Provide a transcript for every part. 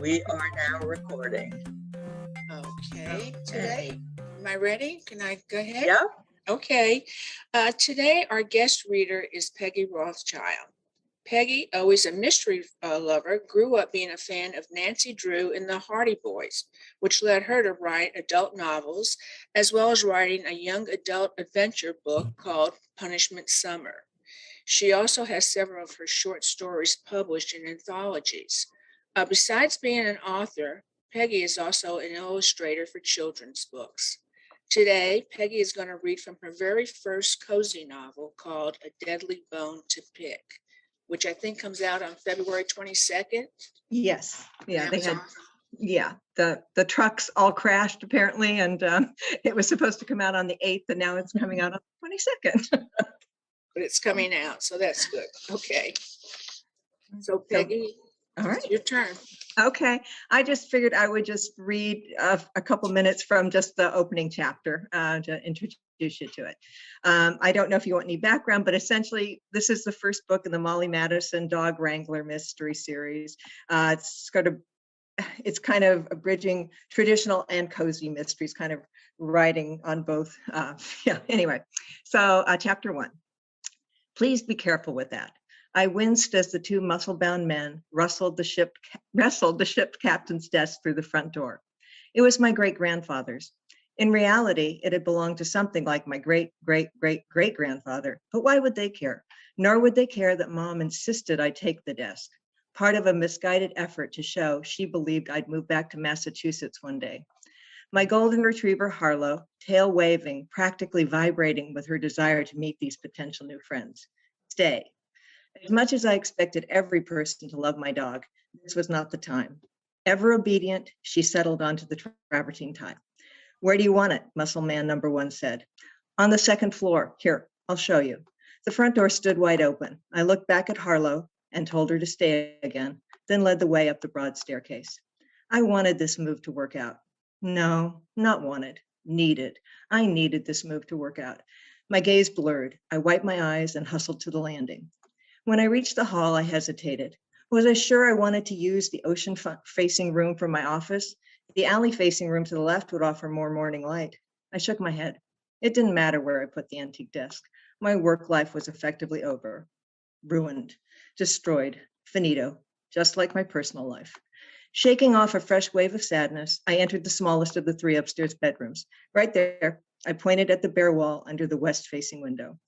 We are now recording. Okay, today, am I ready? Can I go ahead? Yeah. Okay. Today, our guest reader is Peggy Rothschild. Peggy, always a mystery lover, grew up being a fan of Nancy Drew and the Hardy Boys, which led her to write adult novels, as well as writing a young adult adventure book called Punishment Summer. She also has several of her short stories published in anthologies. Besides being an author, Peggy is also an illustrator for children's books. Today, Peggy is going to read from her very first cozy novel called A Deadly Bone to Pick, which I think comes out on February 22nd. Yes. Yeah, That they was had, awesome. yeah, the trucks all crashed apparently, and it was supposed to come out on the 8th, and now it's coming out on the 22nd. But it's coming out, so that's good. Okay. So, So, Peggy, all it's right. your turn. Okay. I just figured I would just read a couple minutes from just the opening chapter to introduce you to it. I don't know if you want any background, but essentially, this is the first book in the Molly Madison Dog Wrangler mystery series. It's kind of bridging traditional and cozy mysteries, kind of writing on both. Anyway, so chapter 1. Please be careful with that. I winced as the two muscle-bound men wrestled the ship captain's desk through the front door. It was my great-grandfather's. In reality, it had belonged to something like my great-great-great-great-grandfather, but why would they care? Nor would they care that Mom insisted I take the desk, part of a misguided effort to show she believed I'd move back to Massachusetts one day. My golden retriever, Harlow, tail waving, practically vibrating with her desire to meet these potential new friends. Stay. As much as I expected every person to love my dog, this was not the time. Ever obedient, she settled onto the travertine tie. Where do you want it? Muscle man number 1 said. On the 2nd floor. Here, I'll show you. The front door stood wide open. I looked back at Harlow and told her to stay again, then led the way up the broad staircase. I wanted this move to work out. No, not wanted, needed. I needed this move to work out. My gaze blurred. I wiped my eyes and hustled to the landing. When I reached the hall, I hesitated. Was I sure I wanted to use the ocean-facing room for my office? The alley-facing room to the left would offer more morning light. I shook my head. It didn't matter where I put the antique desk. My work life was effectively over. Ruined, destroyed, finito, just like my personal life. Shaking off a fresh wave of sadness, I entered the smallest of the 3 upstairs bedrooms. Right there, I pointed at the bare wall under the west-facing window.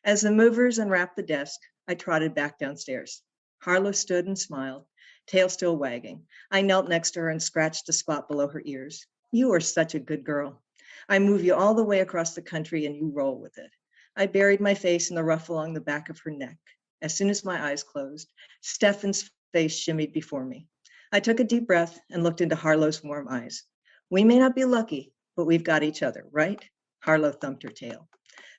As the movers unwrapped the desk, I trotted back downstairs. Harlow stood and smiled, tail still wagging. I knelt next to her and scratched the spot below her ears. You are such a good girl. I move you all the way across the country and you roll with it. I buried my face in the ruff along the back of her neck. As soon as my eyes closed, Stefan's face shimmied before me. I took a deep breath and looked into Harlow's warm eyes. We may not be lucky, but we've got each other, right? Harlow thumped her tail.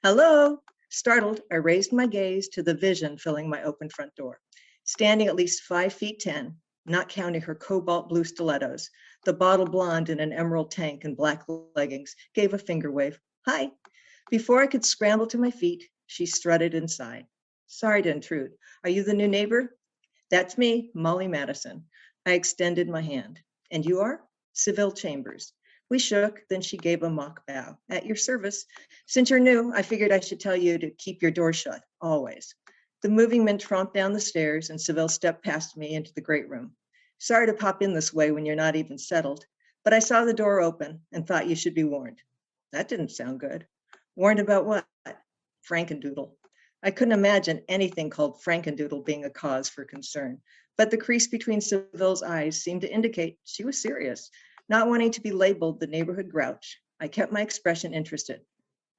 Hello? Startled, I raised my gaze to the vision filling my open front door. Standing at least 5'10", not counting her cobalt blue stilettos, the bottle blonde in an emerald tank and black leggings gave a finger wave. Hi. Before I could scramble to my feet, she strutted inside. Sorry to intrude. Are you the new neighbor? That's me, Molly Madison. I extended my hand. And you are? Seville Chambers. We shook, then she gave a mock bow. At your service. Since you're new, I figured I should tell you to keep your door shut, always. The moving men tromped down the stairs and Seville stepped past me into the great room. Sorry to pop in this way when you're not even settled, but I saw the door open and thought you should be warned. That didn't sound good. Warned about what? Frankendoodle. I couldn't imagine anything called Frankendoodle being a cause for concern, but the crease between Seville's eyes seemed to indicate she was serious. Not wanting to be labeled the neighborhood grouch, I kept my expression interested.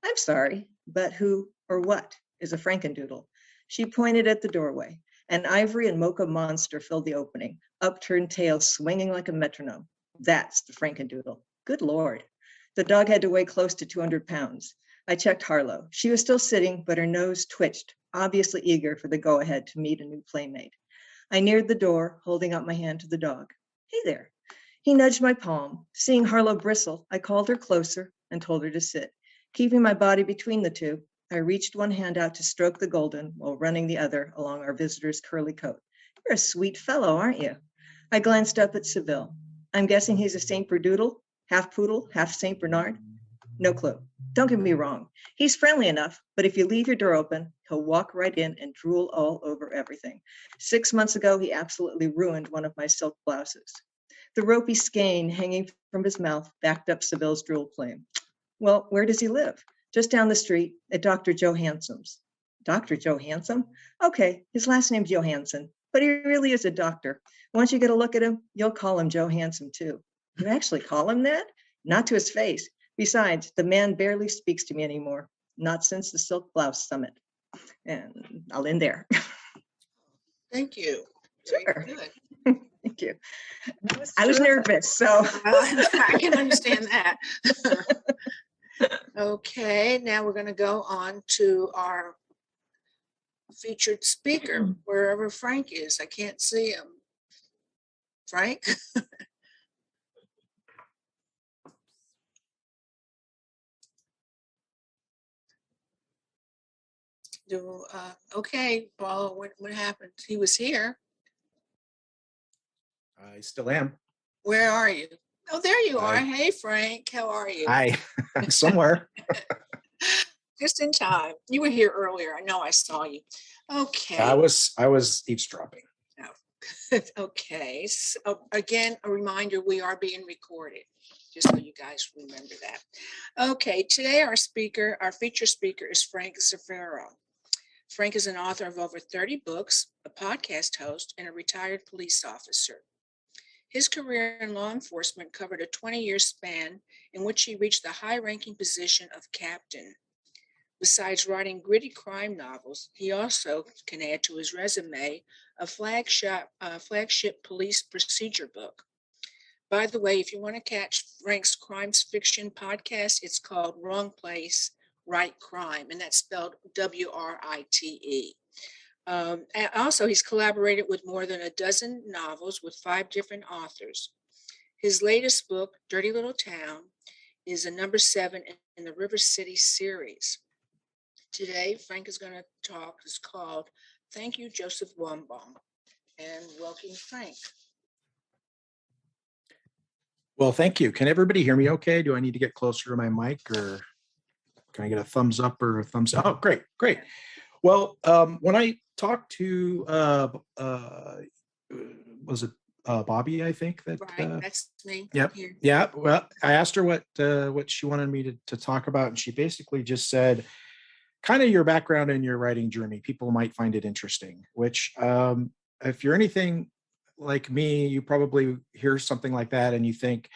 I'm sorry, but who or what is a Frankendoodle? She pointed at the doorway. An ivory and mocha monster filled the opening, upturned tail swinging like a metronome. That's the Frankendoodle. Good Lord. The dog had to weigh close to 200 pounds. I checked Harlow. She was still sitting, but her nose twitched, obviously eager for the go-ahead to meet a new playmate. I neared the door, holding out my hand to the dog. Hey there. He nudged my palm. Seeing Harlow bristle, I called her closer and told her to sit. Keeping my body between the two, I reached one hand out to stroke the golden while running the other along our visitor's curly coat. You're a sweet fellow, aren't you? I glanced up at Seville. I'm guessing he's a Saint Berdoodle, half poodle, half Saint Bernard. No clue. Don't get me wrong. He's friendly enough, but if you leave your door open, he'll walk right in and drool all over everything. 6 months ago, he absolutely ruined one of my silk blouses. The ropey skein hanging from his mouth backed up Seville's drool claim. Well, where does he live? Just down the street at Dr. Joe Hansom's. Dr. Joe Hansom? Okay, his last name's Johansson, but he really is a doctor. Once you get a look at him, you'll call him Joe Handsome too. You actually call him that? Not to his face. Besides, the man barely speaks to me anymore. Not since the Silk Blouse Summit. And I'll end there. Thank you. Sure. Very good. Thank you. I was nervous, so. I can understand that. Okay, now we're going to go on to our featured speaker, wherever Frank is. I can't see him. Frank? Okay, Paul, what happened? He was here. I still am. Where are you? Oh, there you are. Hey, Frank, how are you? Hi, somewhere. Just in time. You were here earlier. I know I saw you. Okay. I was eavesdropping. Okay. So again, a reminder, we are being recorded, just so you guys remember that. Okay, today our feature speaker is Frank Zafiro. Frank is an author of over 30 books, a podcast host, and a retired police officer. His career in law enforcement covered a 20-year span in which he reached the high-ranking position of captain. Besides writing gritty crime novels, he also can add to his resume a flagship police procedure book. By the way, if you want to catch Frank's crimes fiction podcast, it's called Wrong Place, Right Crime, and that's spelled WRITE. And also, he's collaborated with more than a dozen novels with 5 different authors. His latest book, Dirty Little Town, is a number 7 in the River City series. Today, Frank is going to talk. It's called Thank You, Joseph Wambaum, and welcome, Frank. Well, thank you. Can everybody hear me okay? Do I need to get closer to my mic, or can I get a thumbs up or a thumbs up? Oh, great. Well, when I talked to, was it Bobby, I think that. Right, that's me. Yep. Here. Yeah. Well, I asked her what she wanted me to talk about, and she basically just said, kind of your background and your writing journey. People might find it interesting, which if you're anything like me, you probably hear something like that and you think,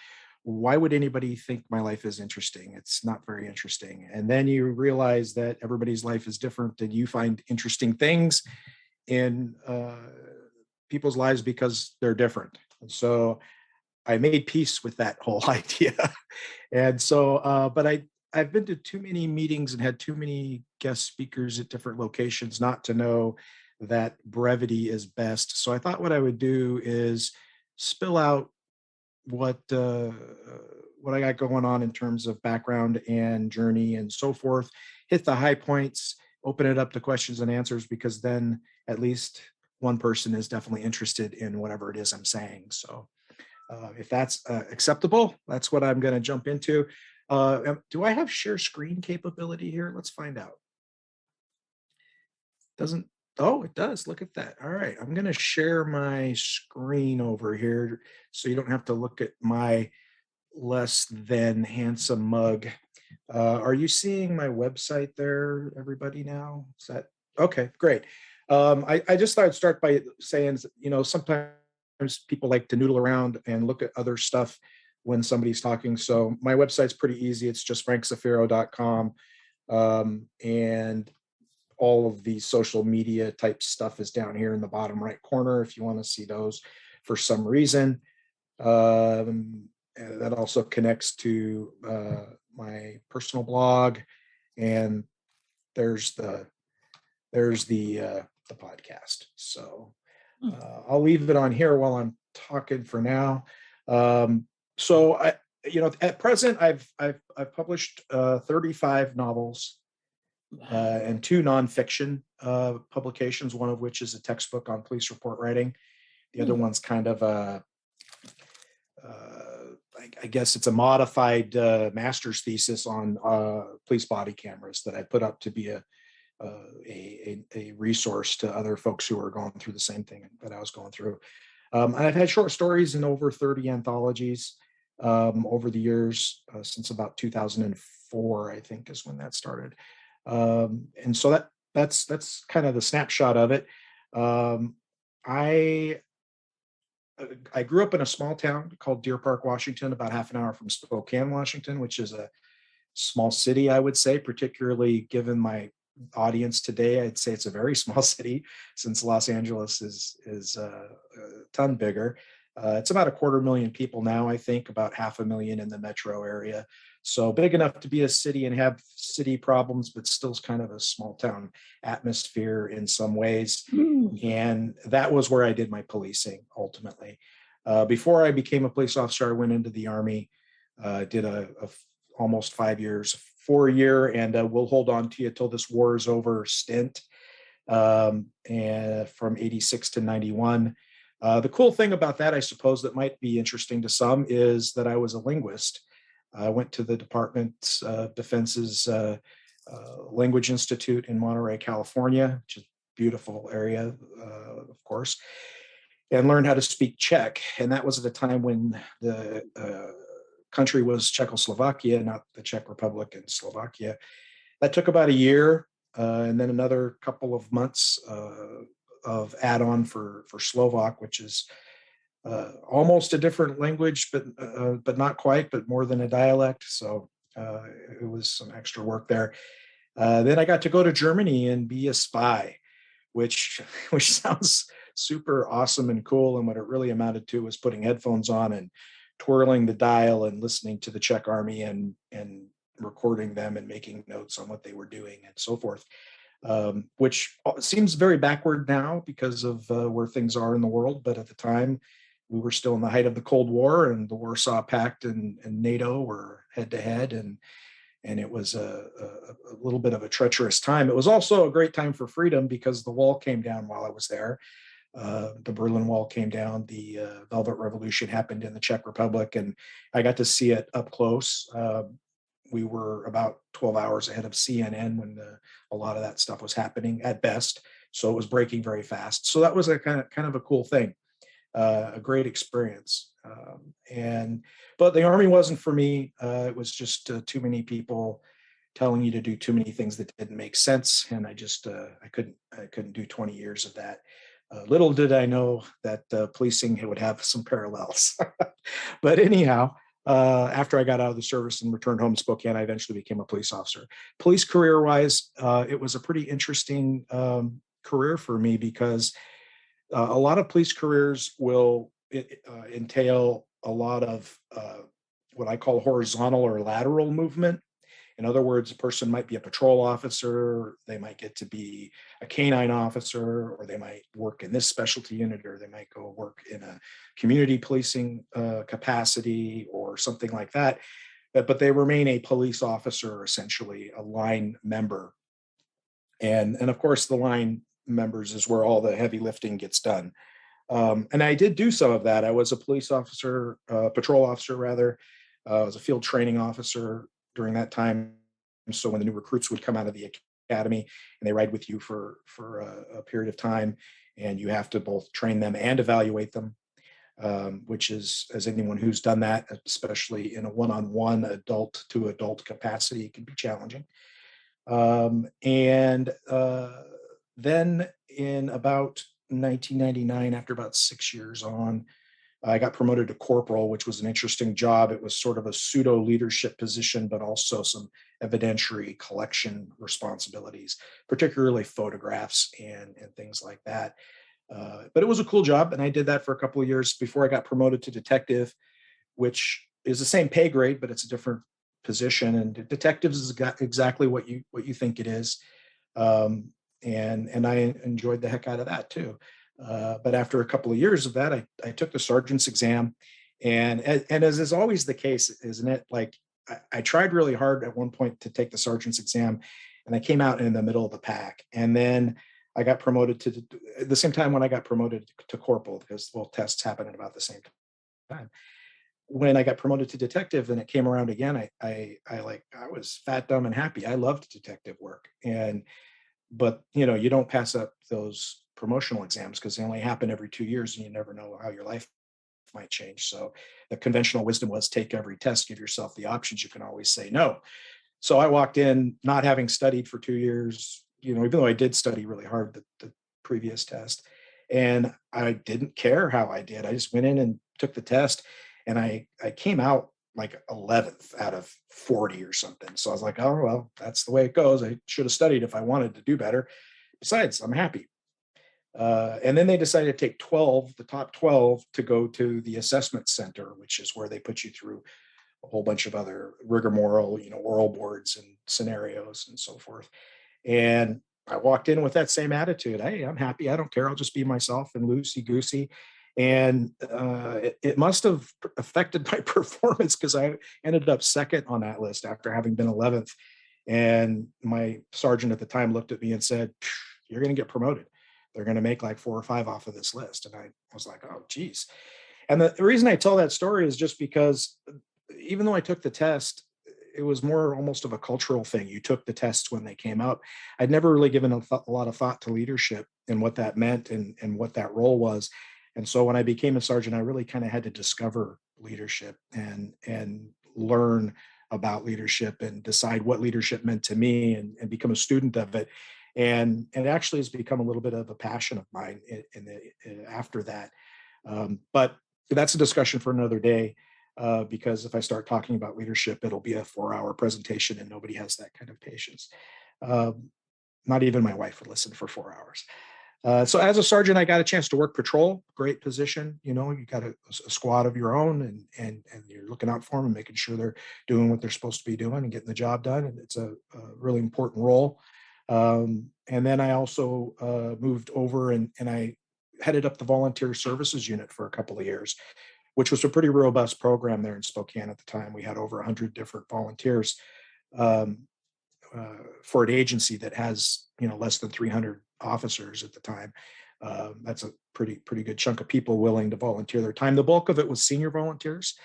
why would anybody think my life is interesting? It's not very interesting. And then you realize that everybody's life is different, and you find interesting things in people's lives because they're different. And so I made peace with that whole idea. And so, but I've been to too many meetings and had too many guest speakers at different locations not to know that brevity is best. So I thought what I would do is spill out what I got going on in terms of background and journey and so forth, hit the high points, open it up to questions and answers, because then at least one person is definitely interested in whatever it is I'm saying. So if that's acceptable, that's what I'm going to jump into. Do I have share screen capability here? Let's find out. Oh, it does. Look at that. All right. I'm going to share my screen over here so you don't have to look at my less than handsome mug. Are you seeing my website there, everybody, now? Is that okay? Great. I just thought I'd start by saying, sometimes people like to noodle around and look at other stuff when somebody's talking. So my website's pretty easy. It's just franksafiro.com. And all of the social media type stuff is down here in the bottom right corner if you want to see those for some reason. That also connects to my personal blog, and there's the podcast. So I'll leave it on here while I'm talking for now. So at present I've published 35 novels. And 2 nonfiction publications, one of which is a textbook on police report writing. The other one's kind of a I guess it's a modified master's thesis on police body cameras that I put up to be a resource to other folks who are going through the same thing that I was going through. And I've had short stories in over 30 anthologies over the years, since about 2004, I think is when that started. And so that's kind of the snapshot of it. Um, I I grew up in a small town called Deer Park, Washington, about half an hour from Spokane, Washington, which is a small city, I would say, particularly given my audience today. I'd say it's a very small city since Los Angeles is a ton bigger. It's about 250,000 people now, I think, about 500,000 in the metro area. So big enough to be a city and have city problems, but still kind of a small town atmosphere in some ways. And that was where I did my policing ultimately. Before I became a police officer, I went into the Army, did almost 5 years, 4 year, and we'll hold on to you till this war is over stint, and from 86 to 91. The cool thing about that, I suppose, that might be interesting to some is that I was a linguist. I went to the Department of Defense's Language Institute in Monterey, California, which is a beautiful area, of course, and learned how to speak Czech. And that was at a time when the country was Czechoslovakia, not the Czech Republic and Slovakia. That took about a year, and then another couple of months of add-on for Slovak, which is almost a different language, but not quite, but more than a dialect. So it was some extra work there. Then I got to go to Germany and be a spy, which sounds super awesome and cool. And what it really amounted to was putting headphones on and twirling the dial and listening to the Czech army and recording them and making notes on what they were doing and so forth, which seems very backward now because of where things are in the world. But at the time, we were still in the height of the Cold War, and the Warsaw Pact and NATO were head to head, and it was a little bit of a treacherous time. It was also a great time for freedom because the wall came down while I was there. The Berlin Wall came down, the Velvet Revolution happened in the Czech Republic, and I got to see it up close. We were about 12 hours ahead of CNN when a lot of that stuff was happening at best. So it was breaking very fast. So that was a kind of a cool thing, a great experience. But the Army wasn't for me. It was just too many people telling you to do too many things that didn't make sense, and I couldn't do 20 years of that. Little did I know that policing would have some parallels. But anyhow, after I got out of the service and returned home to Spokane, I eventually became a police officer. Police career-wise, it was a pretty interesting career for me because a lot of police careers will entail a lot of what I call horizontal or lateral movement. In other words, a person might be a patrol officer, they might get to be a canine officer, or they might work in this specialty unit, or they might go work in a community policing capacity or something like that. But they remain a police officer, essentially a line member. And of course, the line members is where all the heavy lifting gets done. And I did do some of that. I was a police officer, patrol officer rather. I was a field training officer during that time. So when the new recruits would come out of the academy and they ride with you for a period of time, and you have to both train them and evaluate them, which is, as anyone who's done that, especially in a one-on-one adult to adult capacity, can be challenging. Then in about 1999, after about 6 years on, I got promoted to corporal, which was an interesting job. It was sort of a pseudo leadership position, but also some evidentiary collection responsibilities, particularly photographs and things like that. But it was a cool job, and I did that for a couple of years before I got promoted to detective, which is the same pay grade, but it's a different position. And detectives is exactly what you think it is, and I enjoyed the heck out of that too. But after a couple of years of that, I took the sergeant's exam, and as is always the case, isn't it? Like I tried really hard at one point to take the sergeant's exam, and I came out in the middle of the pack. And then I got promoted to the same time when I got promoted to corporal, because tests happen at about the same time. when I got promoted to detective and it came around again, I was fat, dumb, and happy. I loved detective work. But you don't pass up those promotional exams because they only happen every 2 years and you never know how your life might change. So the conventional wisdom was take every test, give yourself the options. You can always say no. So I walked in not having studied for 2 years, even though I did study really hard the previous test. And I didn't care how I did. I just went in and took the test and I came out like 11th out of 40 or something. So I was like, oh, well, that's the way it goes. I should have studied if I wanted to do better. Besides, I'm happy. And then they decided to take 12, the top 12, to go to the assessment center, which is where they put you through a whole bunch of other rigmarole, oral boards and scenarios and so forth. And I walked in with that same attitude. Hey, I'm happy. I don't care. I'll just be myself and loosey goosey. And it must have affected my performance because I ended up second on that list after having been 11th. And my sergeant at the time looked at me and said, "You're going to get promoted. They're going to make like 4 or 5 off of this list." And I was like, oh, geez. And the reason I tell that story is just because even though I took the test, it was more almost of a cultural thing. You took the tests when they came out. I'd never really given a lot of thought to leadership and what that meant and what that role was. And so when I became a sergeant, I really kind of had to discover leadership and learn about leadership and decide what leadership meant to me and become a student of it. And it actually has become a little bit of a passion of mine after that. But that's a discussion for another day. Because if I start talking about leadership, it'll be a 4-hour presentation and nobody has that kind of patience. Not even my wife would listen for 4 hours. So as a sergeant, I got a chance to work patrol, great position. You got a squad of your own and you're looking out for them and making sure they're doing what they're supposed to be doing and getting the job done. And it's a really important role. And then I also moved over and I headed up the volunteer services unit for a couple of years, which was a pretty robust program there in Spokane at the time. We had over 100 different volunteers um, for an agency that has less than 300 officers at the time. That's a pretty good chunk of people willing to volunteer their time. The bulk of it was senior volunteers,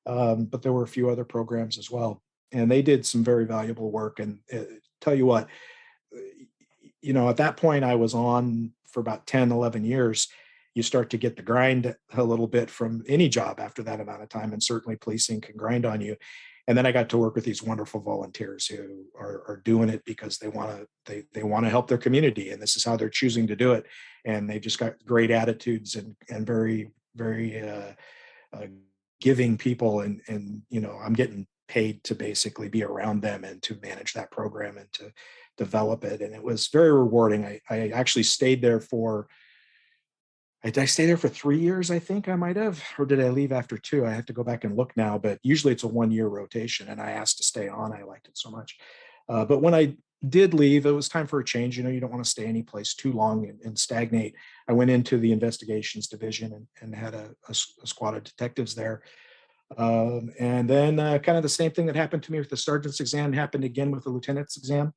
but there were a few other programs as well, and they did some very valuable work. And tell you what, at that point I was on for about 10, 11 years. You start to get the grind a little bit from any job after that amount of time. And certainly policing can grind on you. And then I got to work with these wonderful volunteers who are doing it because they want to help their community. And this is how they're choosing to do it. And they've just got great attitudes and very, very giving people. And I'm getting paid to basically be around them and to manage that program and to develop it. And it was very rewarding. I actually stayed there for, did I stay there for 3 years? I think I might have, or did I leave after 2? I have to go back and look now, but usually it's a 1-year rotation and I asked to stay on. I liked it so much. But when I did leave, it was time for a change. You don't want to stay any place too long and stagnate. I went into the investigations division and had a squad of detectives there. And then kind of the same thing that happened to me with the sergeant's exam happened again with the lieutenant's exam.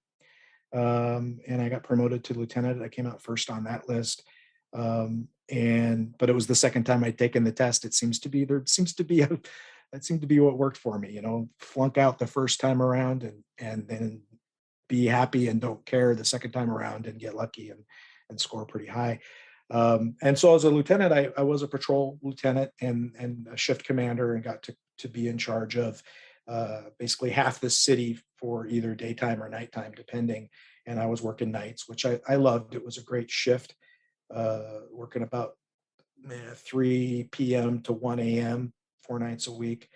And I got promoted to lieutenant. I came out first on that list. But it was the second time I'd taken the test. That seemed to be what worked for me, flunk out the first time around and then be happy and don't care the second time around and get lucky and score pretty high. And so as a lieutenant, I was a patrol lieutenant and a shift commander and got to be in charge of basically half the city for either daytime or nighttime, depending. And I was working nights, which I loved. It was a great shift, working about 3 p.m. to 1 a.m. 4 nights a week.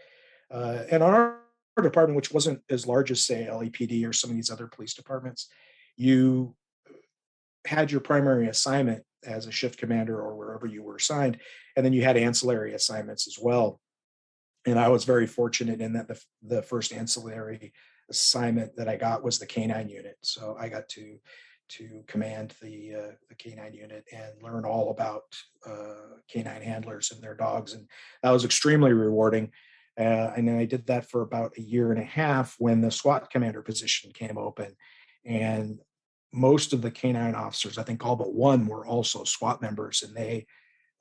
And our department, which wasn't as large as, say, LAPD or some of these other police departments, you had your primary assignment as a shift commander or wherever you were assigned, and then you had ancillary assignments as well. And I was very fortunate in that the first ancillary assignment that I got was the K9 unit. So I got to command the K9 unit and learn all about K9 handlers and their dogs, and that was extremely rewarding. And then I did that for about 1.5 years when the SWAT commander position came open, and most of the K9 officers, I think all but one, were also SWAT members, and they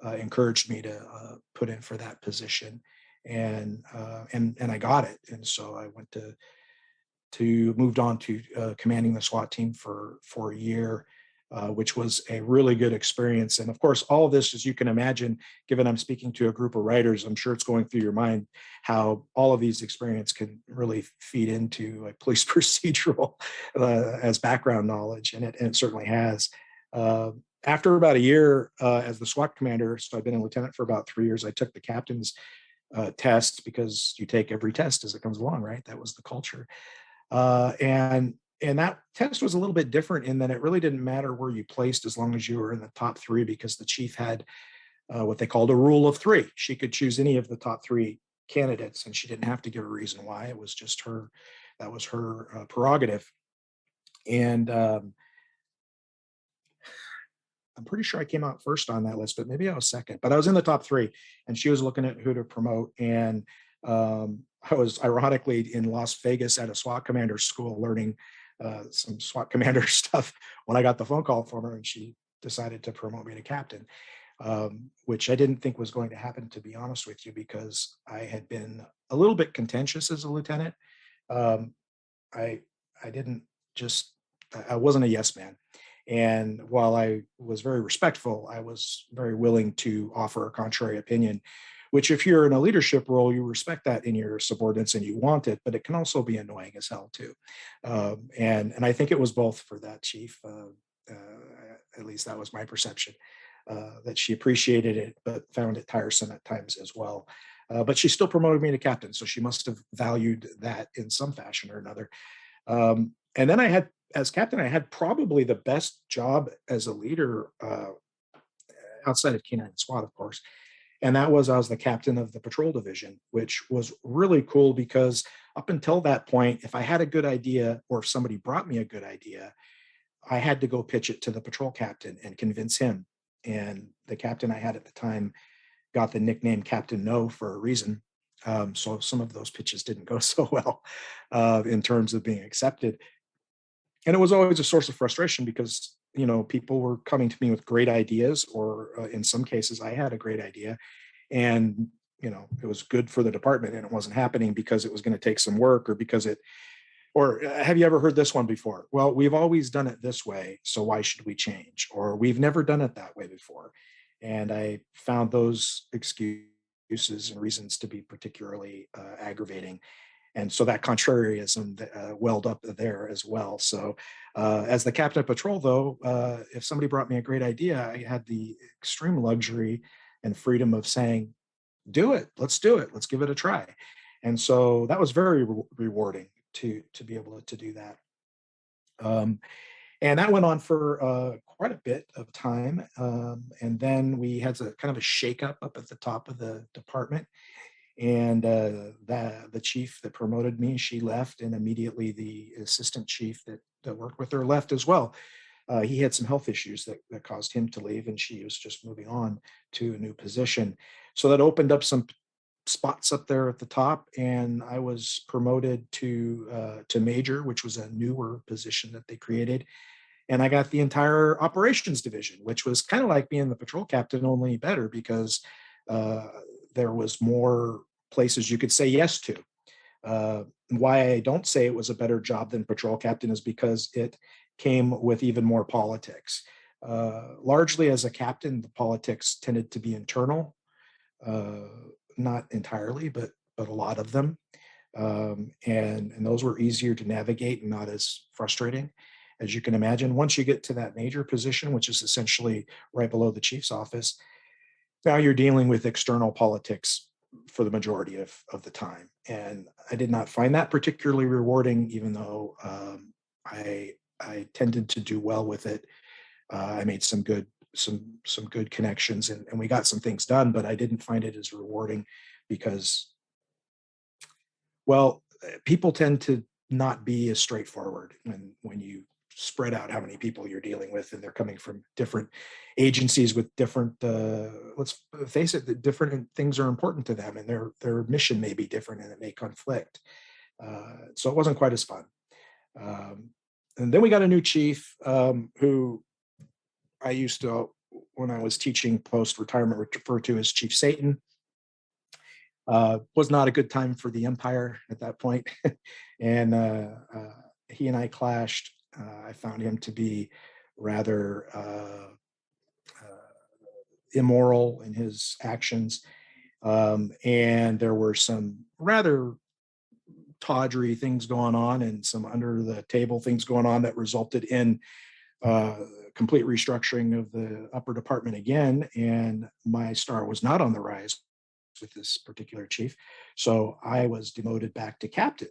encouraged me to put in for that position. and I got it. And so I went to moved on to commanding the SWAT team for a year, which was a really good experience. And of course, all of this, as you can imagine, given I'm speaking to a group of writers, I'm sure it's going through your mind how all of these experience can really feed into like police procedural as background knowledge, and it certainly has. After about a year as the SWAT commander, so I've been a lieutenant for about 3 years, I took the captain's test, because you take every test as it comes along, right? That was the culture. And that test was a little bit different in that it really didn't matter where you placed as long as you were in the top three, because the chief had what they called a rule of three. She could choose any of the top three candidates, and she didn't have to give a reason why. It was just her, that was her prerogative. And I'm pretty sure I came out first on that list, but maybe I was second. But I was in the top three, and she was looking at who to promote. And I was ironically in Las Vegas at a SWAT commander school learning some SWAT commander stuff when I got the phone call from her, and she decided to promote me to captain, which I didn't think was going to happen, to be honest with you, because I had been a little bit contentious as a lieutenant. Um, I I didn't just I wasn't a yes man. And while I was very respectful, I was very willing to offer a contrary opinion, which, if you're in a leadership role, you respect that in your subordinates and you want it, but it can also be annoying as hell too. And I think it was both for that chief. At least that was my perception. That she appreciated it, but found it tiresome at times as well. But she still promoted me to captain, so she must have valued that in some fashion or another. And then as captain, I had probably the best job as a leader outside of K9 SWAT, of course. And that was, I was the captain of the patrol division, which was really cool because up until that point, if I had a good idea or if somebody brought me a good idea, I had to go pitch it to the patrol captain and convince him. And the captain I had at the time got the nickname Captain No for a reason. So some of those pitches didn't go so well in terms of being accepted. And it was always a source of frustration because, people were coming to me with great ideas, or in some cases I had a great idea, and it was good for the department, and it wasn't happening because it was going to take some work, or because it or have you ever heard this one before? Well, we've always done it this way, so why should we change? Or we've never done it that way before. And I found those excuses and reasons to be particularly aggravating. And so that contrarianism welled up there as well. So as the captain of patrol, though, if somebody brought me a great idea, I had the extreme luxury and freedom of saying, do it, let's do it, let's give it a try. And so that was very rewarding to be able to do that. And that went on for quite a bit of time. And then we had a kind of a shakeup up at the top of the department. And the chief that promoted me, she left, and immediately the assistant chief that worked with her left as well. He had some health issues that caused him to leave, and she was just moving on to a new position. So that opened up some spots up there at the top, and I was promoted to major, which was a newer position that they created. And I got the entire operations division, which was kind of like being the patrol captain, only better, because there was more places you could say yes to. Why I don't say it was a better job than patrol captain is because it came with even more politics. Largely as a captain, the politics tended to be internal, not entirely, but a lot of them. And those were easier to navigate and not as frustrating. As you can imagine, once you get to that major position, which is essentially right below the chief's office, now you're dealing with external politics for the majority of the time. And I did not find that particularly rewarding, even though I tended to do well with it. I made some good connections, and we got some things done, but I didn't find it as rewarding because, well, people tend to not be as straightforward when you spread out how many people you're dealing with, and they're coming from different agencies with different let's face it, different things are important to them, and their mission may be different, and it may conflict. So it wasn't quite as fun. And then we got a new chief who I used to, when I was teaching post-retirement, refer to as Chief Satan. Was not a good time for the Empire at that point. And he and I clashed. I found him to be rather immoral in his actions. And there were some rather tawdry things going on and some under the table things going on that resulted in uh, complete restructuring of the upper department again. And my star was not on the rise with this particular chief. So I was demoted back to captain.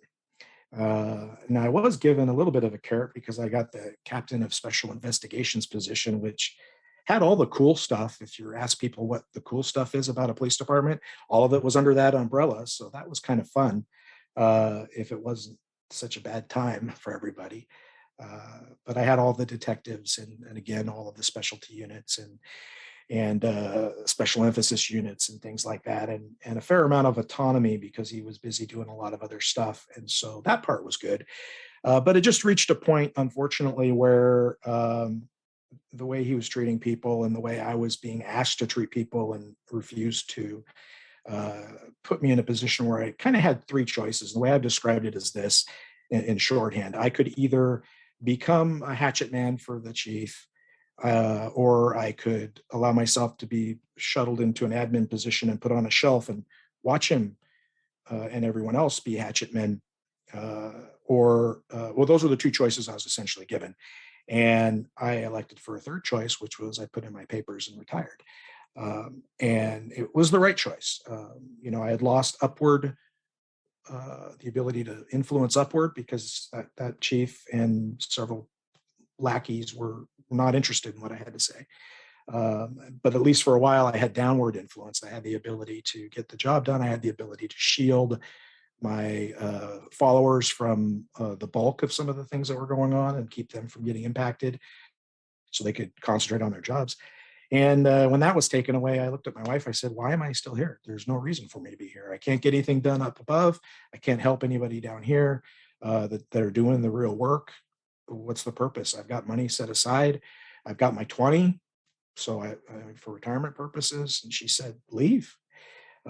Now I was given a little bit of a carrot because I got the captain of special investigations position, which had all the cool stuff. If you ask people what the cool stuff is about a police department, all of it was under that umbrella. So that was kind of fun. If it wasn't such a bad time for everybody. But I had all the detectives and again, all of the specialty units and special emphasis units and things like that, and a fair amount of autonomy because he was busy doing a lot of other stuff. And so that part was good. But it just reached a point, unfortunately, where the way he was treating people and the way I was being asked to treat people and refused to uh, put me in a position where I kind of had three choices. The way I've described it is this in shorthand. I could either become a hatchet man for the chief, or I could allow myself to be shuttled into an admin position and put on a shelf and watch him and everyone else be hatchet men. Well, those were the two choices I was essentially given. And I elected for a third choice, which was I put in my papers and retired. And it was the right choice. I had lost upward, the ability to influence upward because that chief and several lackeys were not interested in what I had to say. But at least for a while, I had downward influence. I had the ability to get the job done. I had the ability to shield my followers from the bulk of some of the things that were going on and keep them from getting impacted so they could concentrate on their jobs. And when that was taken away, I looked at my wife. I said, why am I still here? There's no reason for me to be here. I can't get anything done up above. I can't help anybody down here that are doing the real work. What's the purpose? I've got money set aside. I've got my 20. So for retirement purposes. And she said, leave.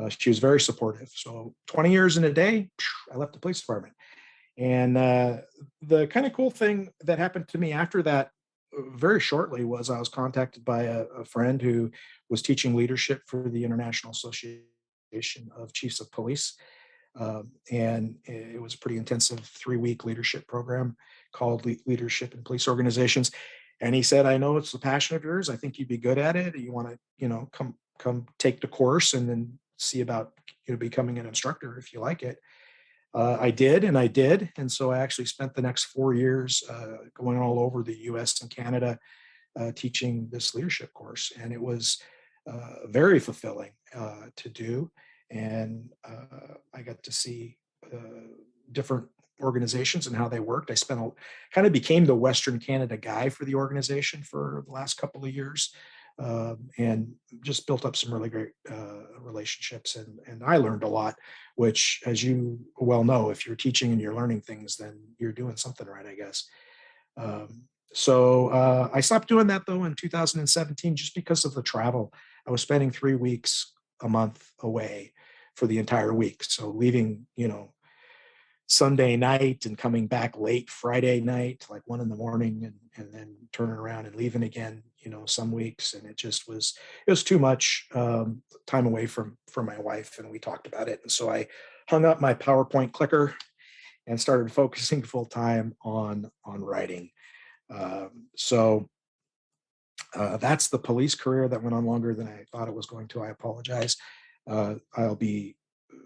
She was very supportive. So 20 years in a day, I left the police department. And the kind of cool thing that happened to me after that very shortly was I was contacted by a friend who was teaching leadership for the International Association of Chiefs of Police. And it was a pretty intensive 3-week leadership program called Leadership in Police Organizations. And he said, I know it's a passion of yours. I think you'd be good at it. You want to, come take the course and then see about becoming an instructor if you like it. I did. And so I actually spent the next 4 years going all over the US and Canada teaching this leadership course. And it was very fulfilling to do. And I got to see different organizations and how they worked. Kind of became the Western Canada guy for the organization for the last couple of years. And just built up some really great relationships. And I learned a lot, which, as you well know, if you're teaching and you're learning things, then you're doing something right, I guess. So I stopped doing that, though, in 2017, just because of the travel. I was spending 3 weeks a month away for the entire week. So leaving, Sunday night and coming back late Friday night, like 1 a.m, and then turning around and leaving again, some weeks. And it was too much time away from my wife. And we talked about it. And so I hung up my PowerPoint clicker and started focusing full time on writing. So that's the police career that went on longer than I thought it was going to. I apologize. I'll be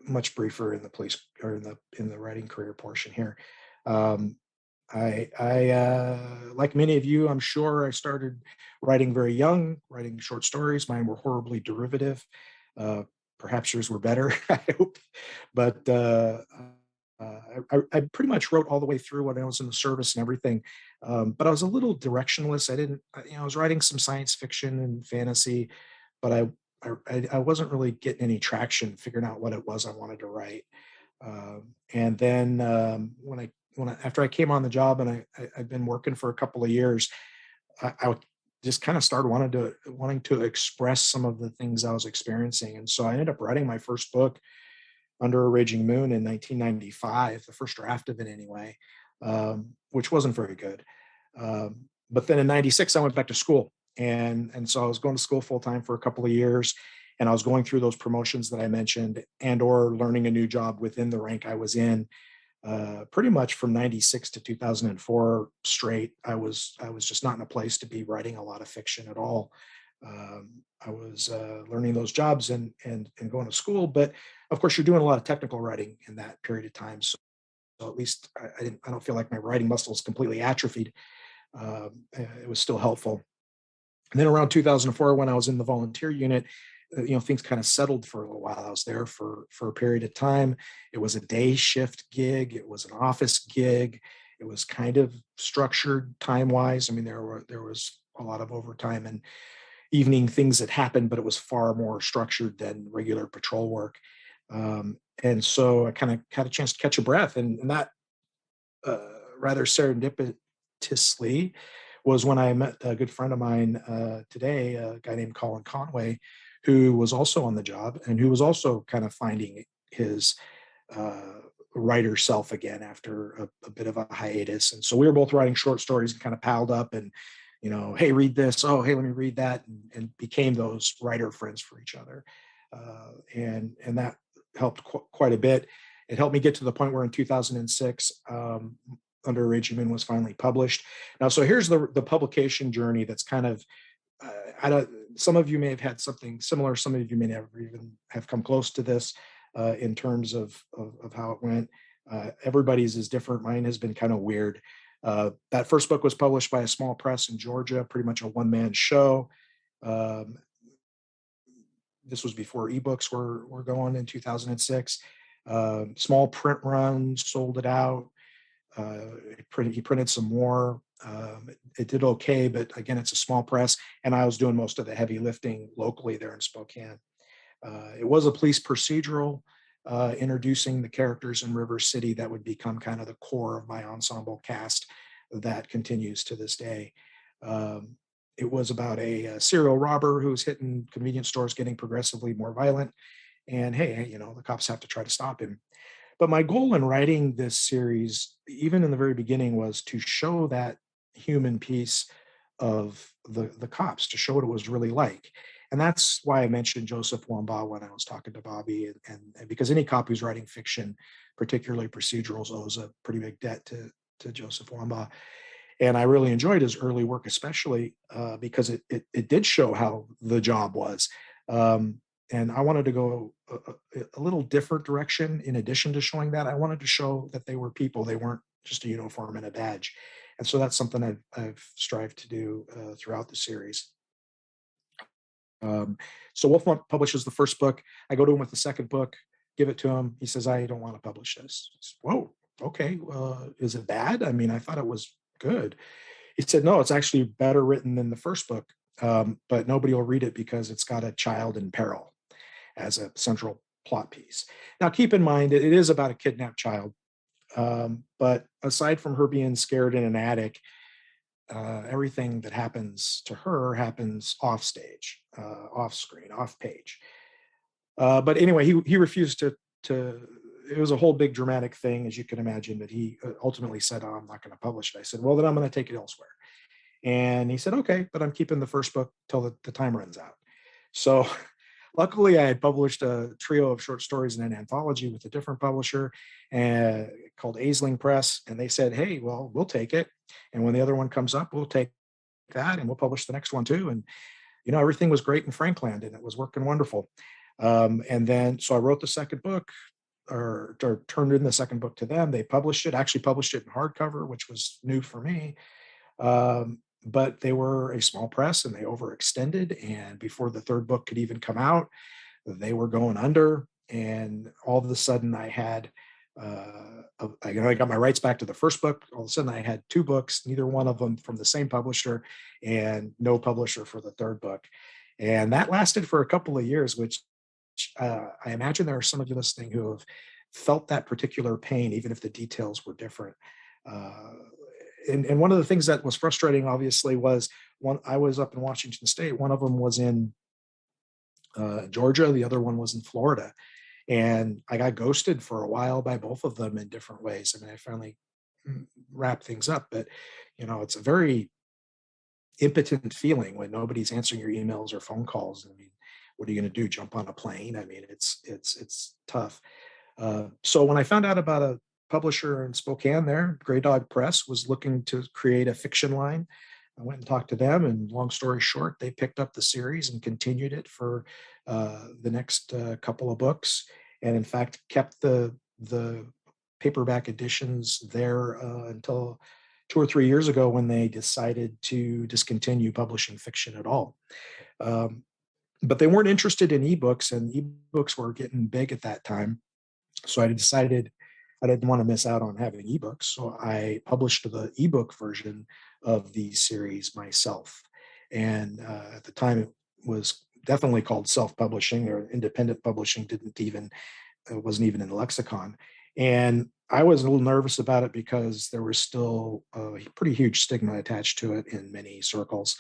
much briefer in the police or in the writing career portion here. I like many of you, I'm sure I started writing very young, writing short stories. Mine were horribly derivative. Perhaps yours were better, I hope. But I pretty much wrote all the way through when I was in the service and everything. But I was a little directionless. I was writing some science fiction and fantasy, but I wasn't really getting any traction figuring out what it was I wanted to write. And then after I came on the job and I'd been working for a couple of years, I just kind of started wanting to express some of the things I was experiencing. And so I ended up writing my first book Under a Raging Moon in 1995, the first draft of it anyway, which wasn't very good. But then in 96, I went back to school. And so I was going to school full time for a couple of years, and I was going through those promotions that I mentioned and or learning a new job within the rank I was in. Pretty much from 96 to 2004 straight, I was just not in a place to be writing a lot of fiction at all. I was learning those jobs and going to school, but of course you're doing a lot of technical writing in that period of time. So at least I don't feel like my writing muscles completely atrophied. It was still helpful. And then around 2004, when I was in the volunteer unit, things kind of settled for a little while. I was there for a period of time. It was a day shift gig. It was an office gig. It was kind of structured time wise. I mean, there was a lot of overtime and evening things that happened, but it was far more structured than regular patrol work. And so I kind of had a chance to catch a breath, and that rather serendipitously was when I met a good friend of mine today, a guy named Colin Conway, who was also on the job and who was also kind of finding his writer self again after a bit of a hiatus. And so we were both writing short stories and kind of piled up and, hey, read this. Oh, hey, let me read that. And became those writer friends for each other. And that helped quite a bit. It helped me get to the point where in 2006, Under Raging Moon was finally published. Now, so here's the publication journey that's kind of, some of you may have had something similar. Some of you may never even have come close to this in terms of how it went. Everybody's is different. Mine has been kind of weird. That first book was published by a small press in Georgia, pretty much a one-man show. This was before ebooks were going in 2006. Small print run, sold it out. He printed some more. It did okay, but again, it's a small press, and I was doing most of the heavy lifting locally there in Spokane. It was a police procedural, introducing the characters in River City that would become kind of the core of my ensemble cast that continues to this day. It was about a serial robber who was hitting convenience stores, getting progressively more violent. And hey, the cops have to try to stop him. But my goal in writing this series, even in the very beginning, was to show that human piece of the cops, to show what it was really like. And that's why I mentioned Joseph Wambaugh when I was talking to Bobby, and because any cop who's writing fiction, particularly procedurals, owes a pretty big debt to Joseph Wambaugh. And I really enjoyed his early work, especially because it did show how the job was. And I wanted to go a little different direction. In addition to showing that, I wanted to show that they were people. They weren't just a uniform and a badge. And so that's something I've strived to do throughout the series. So Wolfmont publishes the first book. I go to him with the second book, give it to him. He says, I don't want to publish this. Whoa, okay. Is it bad? I mean, I thought it was good. He said, no, it's actually better written than the first book, but nobody will read it because it's got a child in peril as a central plot piece. Now, keep in mind, it is about a kidnapped child. But aside from her being scared in an attic, everything that happens to her happens off stage, off screen, off page. But anyway, he refused to, it was a whole big dramatic thing, as you can imagine, that he ultimately said, oh, I'm not going to publish it. I said, well, then I'm going to take it elsewhere. And he said, okay, but I'm keeping the first book till the time runs out. So luckily, I had published a trio of short stories in an anthology with a different publisher called Aisling Press. And they said, hey, well, we'll take it. And when the other one comes up, we'll take that and we'll publish the next one too. And, everything was great in Frankland and it was working wonderful. And then, so I wrote the second book or turned in the second book to them. They actually published it in hardcover, which was new for me. But they were a small press and they overextended. And before the third book could even come out, they were going under. And all of a sudden I had, I got my rights back to the first book. All of a sudden I had two books, neither one of them from the same publisher, and no publisher for the third book. And that lasted for a couple of years, which I imagine there are some of you listening who have felt that particular pain, even if the details were different. And one of the things that was frustrating, obviously, was I was up in Washington State. One of them was in Georgia. The other one was in Florida. And I got ghosted for a while by both of them in different ways. I mean, I finally wrapped things up, but it's a very impotent feeling when nobody's answering your emails or phone calls. I mean, what are you going to do? Jump on a plane? I mean, it's tough. So when I found out about a publisher in Spokane there, Grey Dog Press was looking to create a fiction line, I went and talked to them, and long story short, they picked up the series and continued it for the next couple of books, and in fact kept the paperback editions there until 2 or 3 years ago when they decided to discontinue publishing fiction at all. Um, but they weren't interested in ebooks, and ebooks were getting big at that time. So I decided I didn't want to miss out on having ebooks. So I published the ebook version of the series myself. And at the time, it was definitely called self-publishing, or independent publishing wasn't even in the lexicon. And I was a little nervous about it because there was still a pretty huge stigma attached to it in many circles.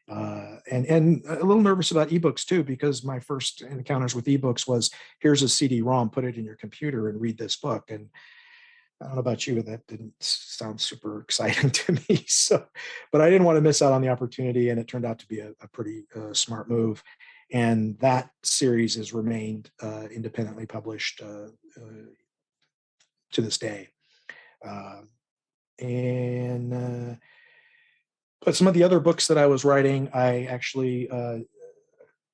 And a little nervous about ebooks too, because my first encounters with ebooks was, here's a CD-ROM, put it in your computer and read this book. And I don't know about you, but that didn't sound super exciting to me. So, but I didn't want to miss out on the opportunity, and it turned out to be a pretty smart move. And that series has remained independently published to this day. And but some of the other books that I was writing, I actually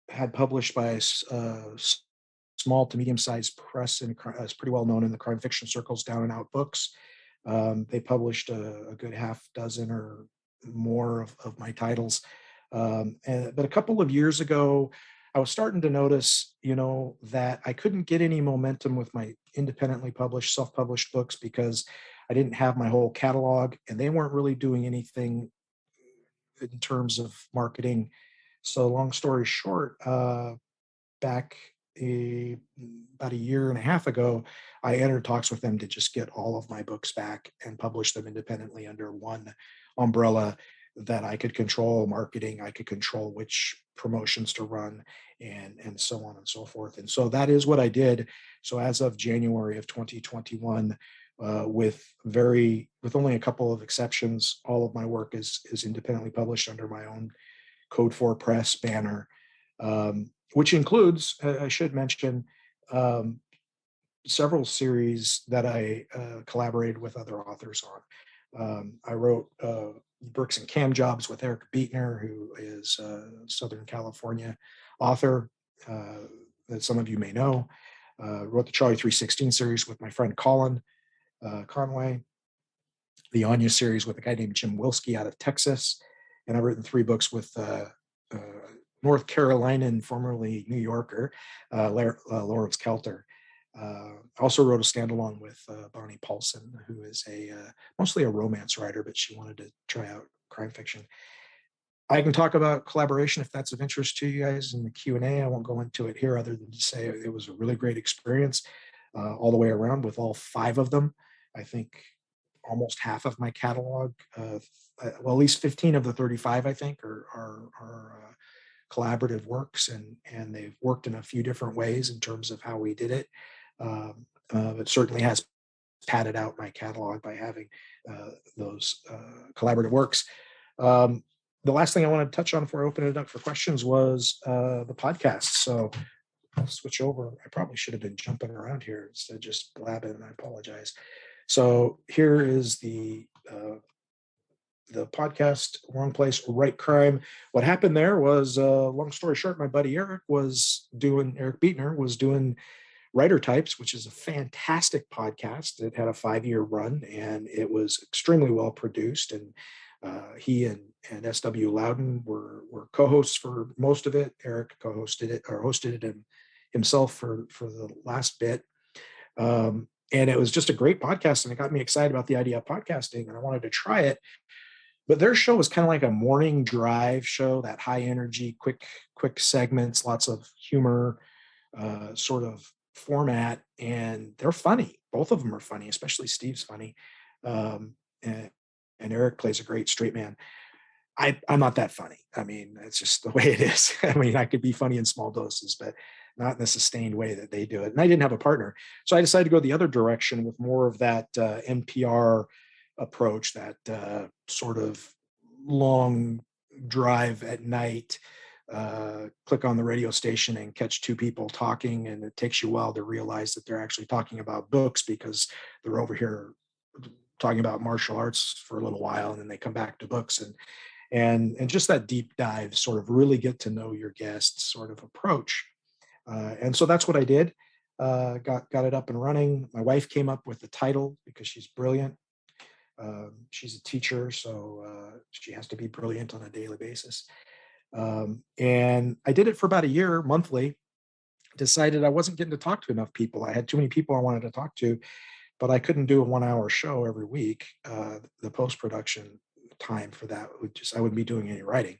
had published by a small to medium-sized press, and it's pretty well known in the crime fiction circles, Down and Out Books. They published a good half dozen or more of my titles. But a couple of years ago, I was starting to notice, that I couldn't get any momentum with my independently published, self-published books because I didn't have my whole catalog, and they weren't really doing anything in terms of marketing. So long story short, back about a year and a half ago, I entered talks with them to just get all of my books back and publish them independently under one umbrella that I could control marketing, I could control which promotions to run, and so on and so forth. And so that is what I did. So as of January of 2021, with only a couple of exceptions, all of my work is independently published under my own Code 4 Press banner, which includes, I should mention, several series that I collaborated with other authors on. I wrote Bricks and Cam Jobs with Eric Beetner, who is a Southern California author that some of you may know. Wrote the Charlie 316 series with my friend Colin Conway, the Anya series with a guy named Jim Wilski out of Texas, and I've written 3 books with North Carolinian, formerly New Yorker, Lawrence Kelter. Also wrote a standalone with Bonnie Paulson, who is mostly a romance writer, but she wanted to try out crime fiction. I can talk about collaboration if that's of interest to you guys in the Q&A. I won't go into it here other than to say it was a really great experience all the way around with all 5 of them. I think almost half of my catalog, well, at least 15 of the 35, I think, are collaborative works, and they've worked in a few different ways in terms of how we did it. It certainly has padded out my catalog by having those collaborative works. The last thing I wanted to touch on before I open it up for questions was the podcast. So I'll switch over. I probably should have been jumping around here instead of just blabbing, and I apologize. So here is the podcast, Wrong Place, Right Crime. What happened there was, long story short, my buddy Eric Beetner was doing Writer Types, which is a fantastic podcast. It had a 5-year run, and it was extremely well produced. And he and S.W. Loudon were co-hosts for most of it. Eric co-hosted it, or hosted it himself for the last bit. And it was just a great podcast, and it got me excited about the idea of podcasting, and I wanted to try it. But their show was kind of like a morning drive show, that high energy, quick segments, lots of humor, sort of format, and they're funny. Both of them are funny, especially Steve's funny. And Eric plays a great straight man. I'm not that funny. I mean, it's just the way it is. I mean, I could be funny in small doses, but not in the sustained way that they do it. And I didn't have a partner. So I decided to go the other direction with more of that NPR approach, that sort of long drive at night, click on the radio station and catch two people talking. And it takes you a while to realize that they're actually talking about books because they're over here talking about martial arts for a little while, and then they come back to books, and just that deep dive, sort of really get to know your guests sort of approach. And so that's what I did. Got it up and running. My wife came up with the title because she's brilliant. She's a teacher, so she has to be brilliant on a daily basis. And I did it for about a year, monthly. Decided I wasn't getting to talk to enough people. I had too many people I wanted to talk to, but I couldn't do a 1 hour show every week. The post-production time for that I wouldn't be doing any writing.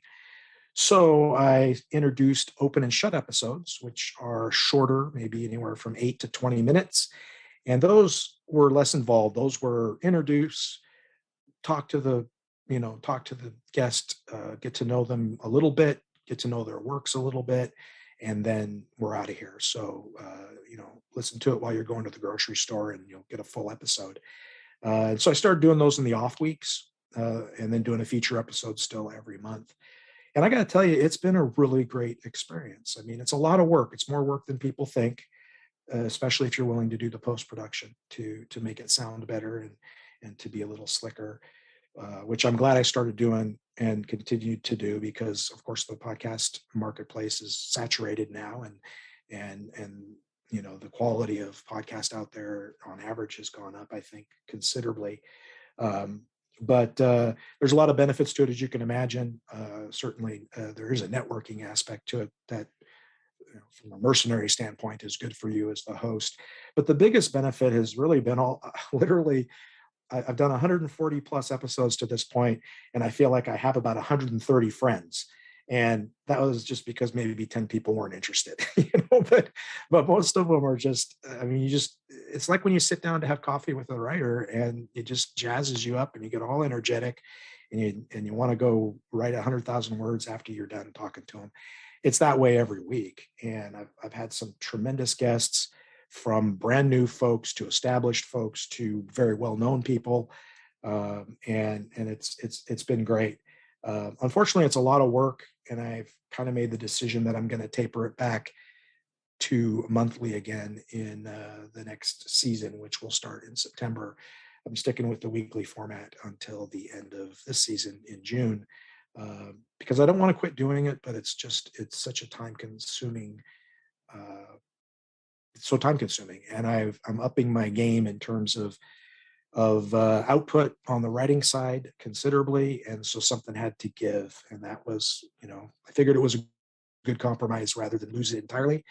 So I introduced open and shut episodes, which are shorter, maybe anywhere from 8 to 20 minutes. And those were less involved. Those were introduce, talk to the guest, get to know them a little bit, get to know their works a little bit, and then we're out of here. So, listen to it while you're going to the grocery store and you'll get a full episode. And so I started doing those in the off weeks, and then doing a feature episode still every month. And I got to tell you, it's been a really great experience. I mean, it's a lot of work. It's more work than people think, especially if you're willing to do the post-production to make it sound better and to be a little slicker, which I'm glad I started doing and continued to do, because of course the podcast marketplace is saturated now, and the quality of podcast out there on average has gone up, I think, considerably. But there's a lot of benefits to it, as you can imagine. Certainly, there is a networking aspect to it that, from a mercenary standpoint, is good for you as the host. But the biggest benefit has really been literally, I've done 140 plus episodes to this point, and I feel like I have about 130 friends. And that was just because maybe 10 people weren't interested, but most of them are just, I mean, it's like when you sit down to have coffee with a writer and it just jazzes you up and you get all energetic and you want to go write 100,000 words after you're done talking to them. It's that way every week. And I've had some tremendous guests, from brand new folks to established folks to very well-known people. And it's been great. Unfortunately, it's a lot of work, and I've kind of made the decision that I'm going to taper it back to monthly again in the next season, which will start in September. I'm sticking with the weekly format until the end of this season in June, because I don't want to quit doing it, but it's such a time consuming, and I'm upping my game in terms of output on the writing side considerably. And so something had to give. And that was, I figured it was a good compromise rather than lose it entirely.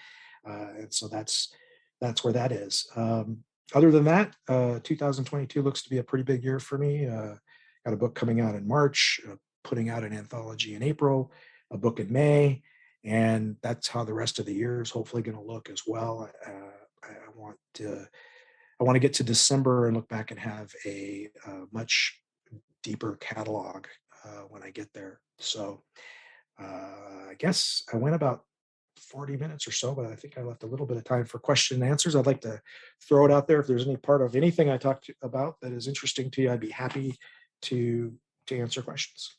And so that's where that is. Other than that, 2022 looks to be a pretty big year for me. Got a book coming out in March, putting out an anthology in April, a book in May. And that's how the rest of the year is hopefully going to look as well. I want to get to December and look back and have a much deeper catalog when I get there. So I guess I went about 40 minutes or so, but I think I left a little bit of time for question and answers. I'd like to throw it out there. If there's any part of anything I talked about that is interesting to you, I'd be happy to answer questions.